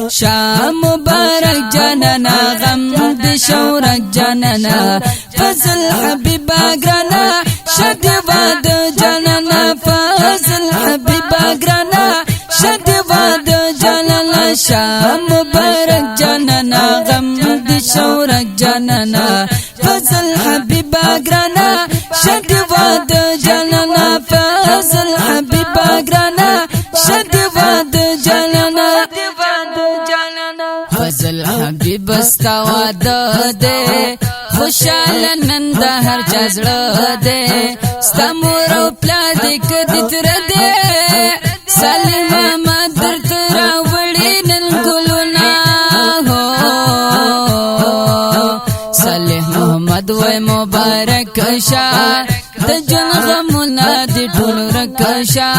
شاه مبارک جانانا غم د شورک جانانا فضل حبیبا گرانا شد واد جانانا فضل حبیبا گرانا شد واد جانانا شاه مبارک جانانا غم د شورک جانانا فضل حبیبا گرانا شد واد جانانا فضل حبیبا گرانا شد واد جانانا فضل حبیب استوا دے خوشال نند هر چزړه دے ستمور پلا دې کدی تر دے سلیم مدر تر وړي نن ګلونا هو صالح محمد و مبارک شاه د جن غمنا دې ټول رکشا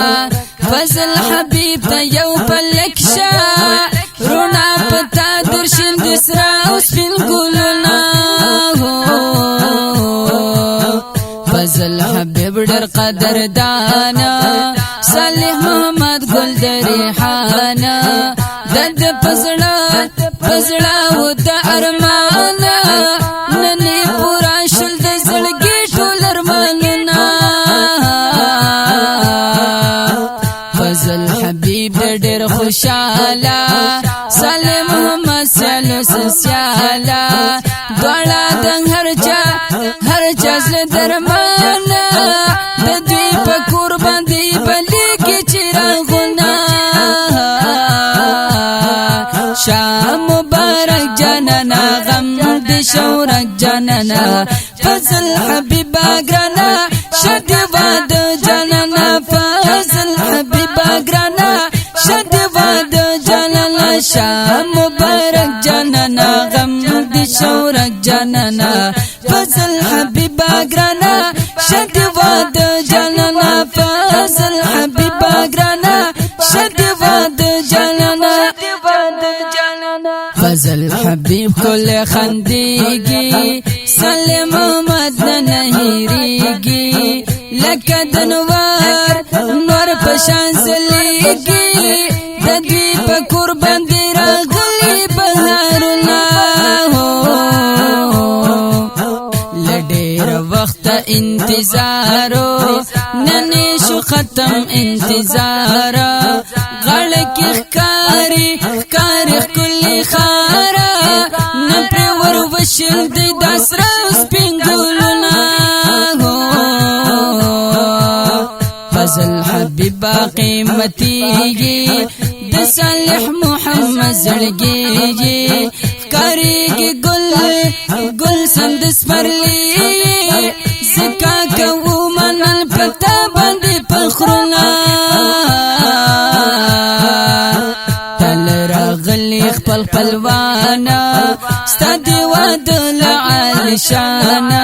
فضل حبیب ته یو پلک شاه رونا پتا درشن دسرا اوس بن ګلونا فضل حبیب ډر قدر دانا صالح محمد ګل د ریحانا دد پزړه و د ارمان ننی پورا شل د زړګي ټول ارماننا فضل حبیب ډېر خوشاله صالح محمد سالو سیالا دواړه د هر چا زل درمان د دوی په قربان دی بلی کې چراغونه شاه مبارک جانانا غم د شورک جانانا فضل حبیبا گرانا شد واد جانانا فضل حبیبا گرانا شد واد جانانا شاه مبارک جانانا غم د شورک جانانا فضل حبیبا گرانا شد واد جانانا فضل حبیبا گرانا شد واد جانانا فضل حبیب کل خندیگی صالح محمد نهیریگی لکه د نور پشان زلیگی د دوی په قربان دی راغلی بهارنا لډیر وخت انتظارو ننی شو ختم انتظار غړ کې ښکاری کلی خارا نپر ور وشل دی داسرا سپینګلونا فضل حبیب قیمتیږي د صالح محمد زړګي ښکاریږي ګل سند سپرلی زکا کو منل پتا باندې فخرنا خپل پلوانا ستاد واد لعالشانا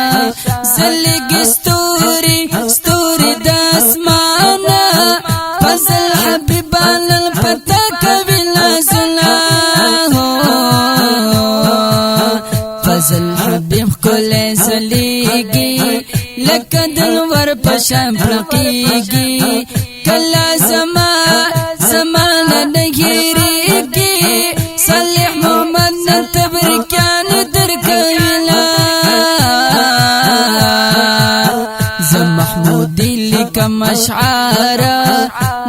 زلګي ستوري د اسمانا فضل حبیب الپتا کوي لازنا فضل حبیب کول زلګي لکه دنور پشان پلقيږي کلا زمانه نګيريږي صالح محمد نتبرکان درکویلا زم محمودی لکم اشعارا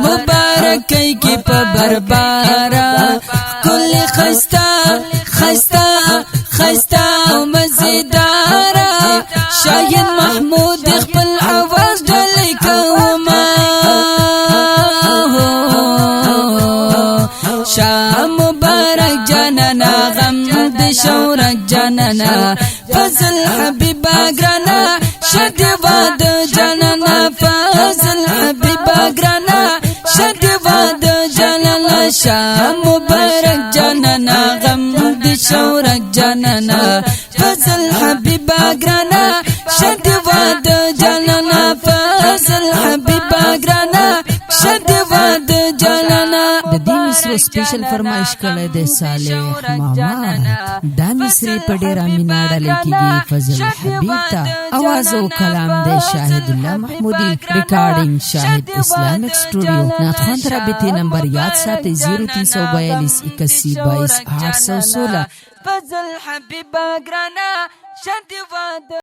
مبارکی کی پا بربارا کل خستا و مزیدارا شاید محمود اخپل عواز ڈلی کوما شاه مبارک جانانا غم د شورک جانانا فضل حبیبا گرانا شد واد جانانا فضل حبیبا گرانا شد واد جانانا شاه مبارک جانانا غم د شورک جانانا فضل حبیبا گرانا شد واد جانانا فضل حبیبا گرانا شد واد جانانا د دې تاسو سپیشل فرمایش کړی دی صالح ماما دا مصری په ډیره مینا ډلې کېږي فضل حبیب ته आवाज او کلام دی شاهد الله محمودی ریکارډینګ شاهد اسلامک سټوډیو ناتخوان رابطې نمبر یاد ساتئ 0342 81 22 816 فضل حبیب ګرانا شانتی واد